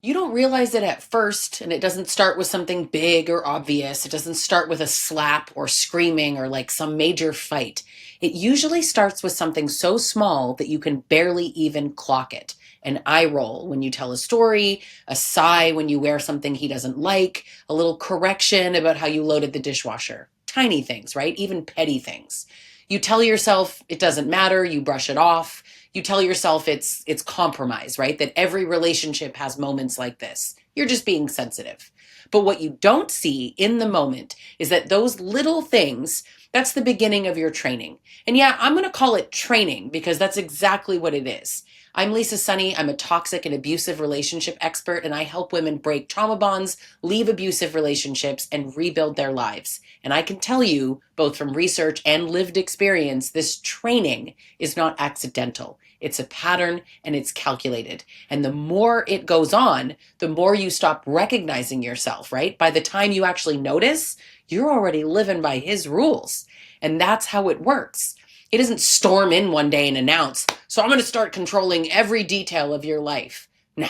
You don't realize it at first, and it doesn't start with something big or obvious. It doesn't start with a slap or screaming or like some major fight. It usually starts with something so small that you can barely even clock it. An eye roll when you tell a story, a sigh when you wear something he doesn't like, a little correction about how you loaded the dishwasher. Tiny things, right? Even petty things. You tell yourself it doesn't matter, you brush it off. You tell yourself it's compromise, right? That every relationship has moments like this. You're just being sensitive. But what you don't see in the moment is that those little things, that's the beginning of your training. And yeah, I'm going to call it training because that's exactly what it is. I'm Lisa Sonni. I'm a toxic and abusive relationship expert, and I help women break trauma bonds, leave abusive relationships, and rebuild their lives. And I can tell you, both from research and lived experience, this training is not accidental. It's a pattern and it's calculated. And the more it goes on, the more you stop recognizing yourself, right? By the time you actually notice, you're already living by his rules. And that's how it works. He doesn't storm in one day and announce, so I'm going to start controlling every detail of your life. No,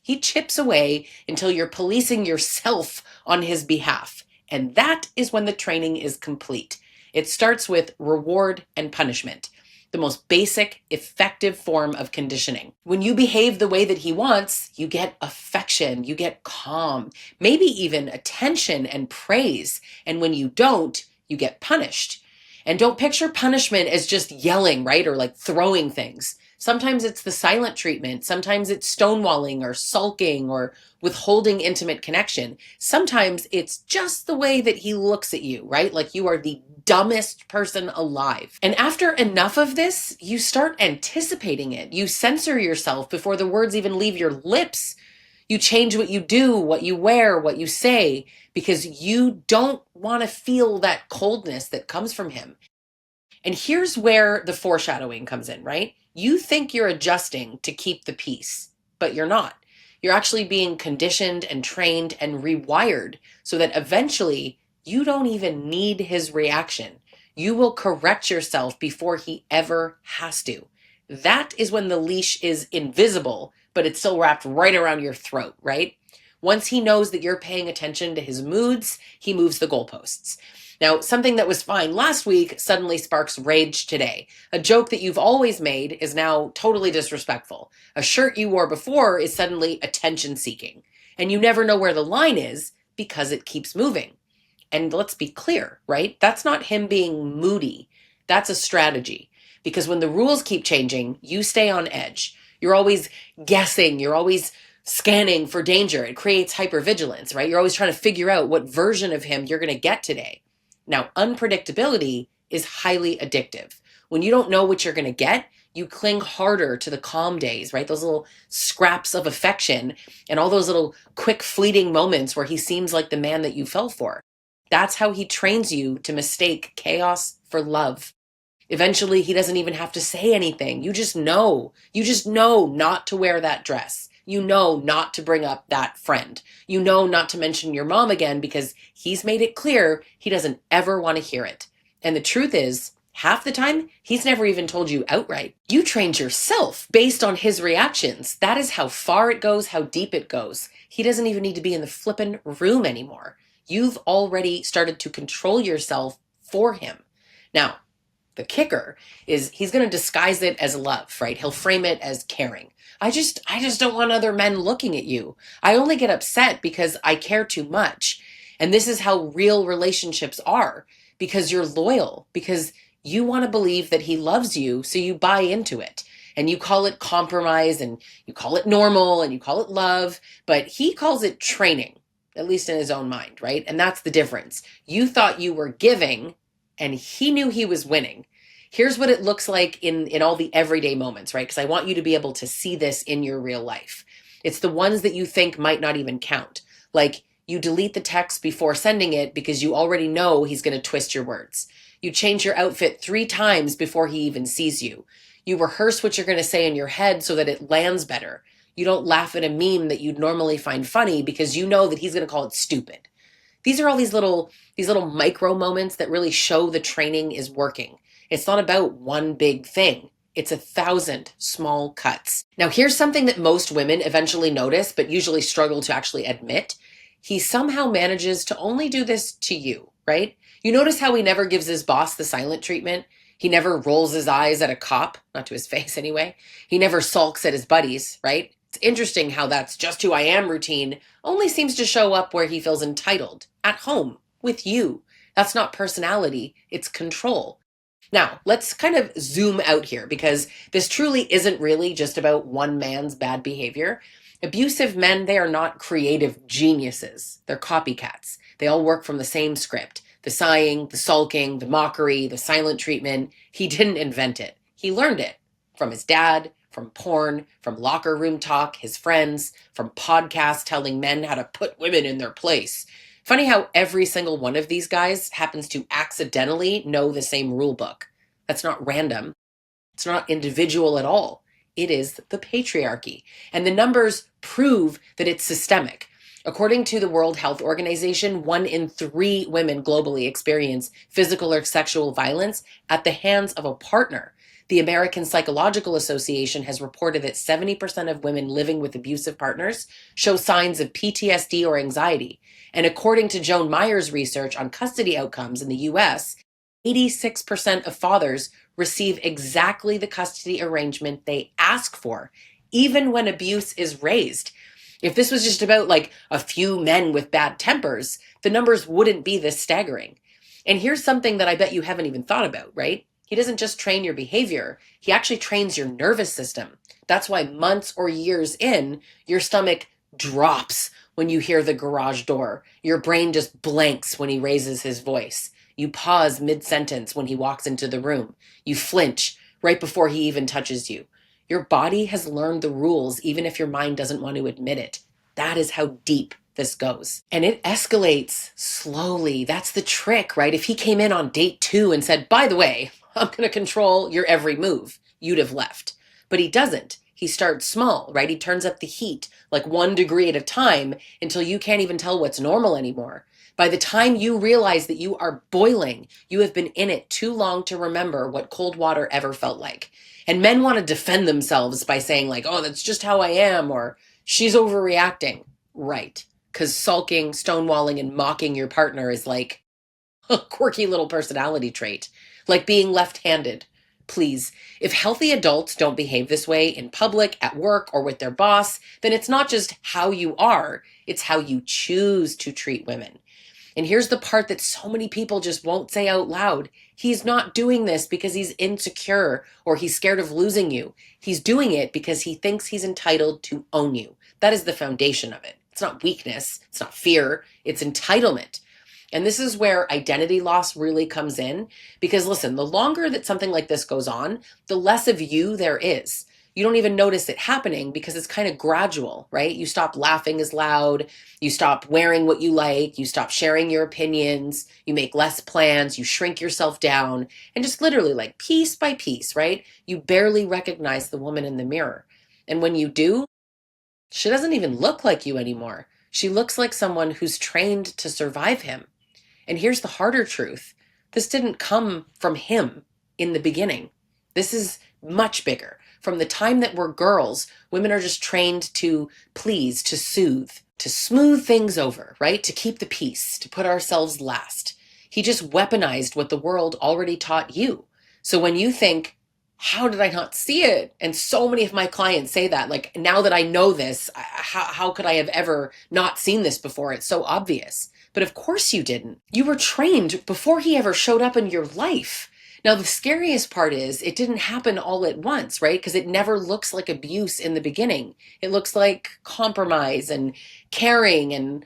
he chips away until you're policing yourself on his behalf. And that is when the training is complete. It starts with reward and punishment, the most basic, effective form of conditioning. When you behave the way that he wants, you get affection, you get calm, maybe even attention and praise. And when you don't, you get punished. And don't picture punishment as just yelling, right? Or like throwing things. Sometimes it's the silent treatment. Sometimes it's stonewalling or sulking or withholding intimate connection. Sometimes it's just the way that he looks at you, right? Like you are the dumbest person alive. And after enough of this, you start anticipating it. You censor yourself before the words even leave your lips. You change what you do, what you wear, what you say, because you don't want to feel that coldness that comes from him. And here's where the foreshadowing comes in, right? You think you're adjusting to keep the peace, but you're not. You're actually being conditioned and trained and rewired so that eventually you don't even need his reaction. You will correct yourself before he ever has to. That is when the leash is invisible, but it's still wrapped right around your throat, right? Once he knows that you're paying attention to his moods, he moves the goalposts. Now, something that was fine last week suddenly sparks rage today. A joke that you've always made is now totally disrespectful. A shirt you wore before is suddenly attention seeking. And you never know where the line is because it keeps moving. And let's be clear, right? That's not him being moody. That's a strategy. Because when the rules keep changing, you stay on edge. You're always guessing. You're always scanning for danger. It creates hypervigilance, right? You're always trying to figure out what version of him you're going to get today. Now, unpredictability is highly addictive. When you don't know what you're going to get, you cling harder to the calm days, right? Those little scraps of affection and all those little quick fleeting moments where he seems like the man that you fell for. That's how he trains you to mistake chaos for love. Eventually, he doesn't even have to say anything. You just know. You just know not to wear that dress. You know not to bring up that friend. You know not to mention your mom again because he's made it clear he doesn't ever want to hear it. And the truth is, half the time, he's never even told you outright. You trained yourself based on his reactions. That is how far it goes, how deep it goes. He doesn't even need to be in the flippin' room anymore. You've already started to control yourself for him. Now, the kicker is he's going to disguise it as love, right? He'll frame it as caring. I just don't want other men looking at you. I only get upset because I care too much. And this is how real relationships are because you're loyal, because you want to believe that he loves you, so you buy into it. And you call it compromise and you call it normal and you call it love, but he calls it training, at least in his own mind, right? And that's the difference. You thought you were giving and he knew he was winning. Here's what it looks like in all the everyday moments, right? Because I want you to be able to see this in your real life. It's the ones that you think might not even count. Like you delete the text before sending it because you already know he's going to twist your words. You change your outfit 3 times before he even sees you. You rehearse what you're going to say in your head so that it lands better. You don't laugh at a meme that you'd normally find funny because you know that he's going to call it stupid. These are all these little micro moments that really show the training is working. It's not about one big thing. It's 1,000 small cuts. Now, here's something that most women eventually notice, but usually struggle to actually admit. He somehow manages to only do this to you, right? You notice how he never gives his boss the silent treatment? He never rolls his eyes at a cop, not to his face anyway. He never sulks at his buddies, right? It's interesting how that's just who I am routine only seems to show up where he feels entitled, at home, with you. That's not personality, it's control. Now, let's kind of zoom out here because this truly isn't really just about one man's bad behavior. Abusive men, they are not creative geniuses. They're copycats. They all work from the same script. The sighing, the sulking, the mockery, the silent treatment. He didn't invent it. He learned it from his dad, from porn, from locker room talk, his friends, from podcasts telling men how to put women in their place. Funny how every single one of these guys happens to accidentally know the same rule book. That's not random. It's not individual at all. It is the patriarchy. And the numbers prove that it's systemic. According to the World Health Organization, 1 in 3 women globally experience physical or sexual violence at the hands of a partner. The American Psychological Association has reported that 70% of women living with abusive partners show signs of PTSD or anxiety. And according to Joan Meyer's research on custody outcomes in the US, 86% of fathers receive exactly the custody arrangement they ask for, even when abuse is raised. If this was just about like a few men with bad tempers, the numbers wouldn't be this staggering. And here's something that I bet you haven't even thought about, right? He doesn't just train your behavior, he actually trains your nervous system. That's why months or years in, your stomach drops when you hear the garage door. Your brain just blanks when he raises his voice. You pause mid-sentence when he walks into the room. You flinch right before he even touches you. Your body has learned the rules even if your mind doesn't want to admit it. That is how deep this goes. And it escalates slowly. That's the trick, right? If he came in on date 2 and said, by the way, I'm going to control your every move, you'd have left. But he doesn't. He starts small, right? He turns up the heat like 1 degree at a time until you can't even tell what's normal anymore. By the time you realize that you are boiling, you have been in it too long to remember what cold water ever felt like. And men want to defend themselves by saying like, oh, that's just how I am, or she's overreacting. Right. Because sulking, stonewalling, and mocking your partner is like a quirky little personality trait, like being left-handed. Please, if healthy adults don't behave this way in public, at work, or with their boss, then it's not just how you are, it's how you choose to treat women. And here's the part that so many people just won't say out loud. He's not doing this because he's insecure or he's scared of losing you. He's doing it because he thinks he's entitled to own you. That is the foundation of it. It's not weakness. It's not fear. It's entitlement. And this is where identity loss really comes in. Because listen, the longer that something like this goes on, the less of you there is. You don't even notice it happening because it's kind of gradual, right? You stop laughing as loud, you stop wearing what you like, you stop sharing your opinions, you make less plans, you shrink yourself down, and just literally like piece by piece, right? You barely recognize the woman in the mirror. And when you do, she doesn't even look like you anymore. She looks like someone who's trained to survive him. And here's the harder truth. This didn't come from him in the beginning. This is much bigger. From the time that we're girls, women are just trained to please, to soothe, to smooth things over, right? To keep the peace, to put ourselves last. He just weaponized what the world already taught you. So when you think, how did I not see it? And so many of my clients say that, like, now that I know this, how could I have ever not seen this before? It's so obvious. But of course you didn't. You were trained before he ever showed up in your life. Now, the scariest part is it didn't happen all at once, right? Because it never looks like abuse in the beginning. It looks like compromise and caring and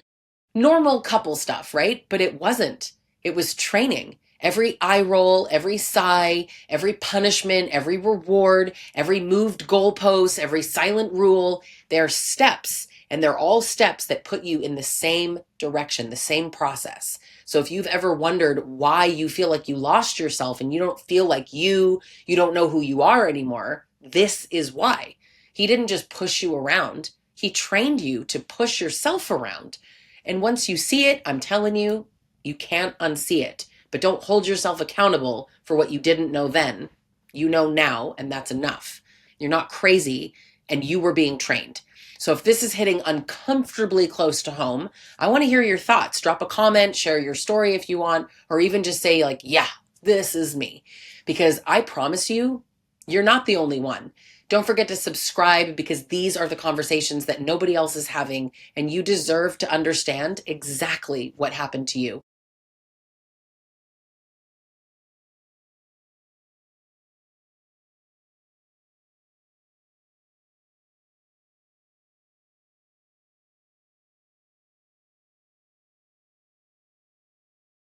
normal couple stuff, right? But it wasn't. It was training. Every eye roll, every sigh, every punishment, every reward, every moved goalpost, every silent rule, they're steps. And they're all steps that put you in the same direction, the same process. So if you've ever wondered why you feel like you lost yourself and you don't feel like you don't know who you are anymore, this is why. He didn't just push you around. He trained you to push yourself around. And once you see it, I'm telling you, you can't unsee it. But don't hold yourself accountable for what you didn't know then. You know now, and that's enough. You're not crazy, and you were being trained. So if this is hitting uncomfortably close to home, I want to hear your thoughts. Drop a comment, share your story if you want, or even just say, like, yeah, this is me. Because I promise you, you're not the only one. Don't forget to subscribe, because these are the conversations that nobody else is having, and you deserve to understand exactly what happened to you.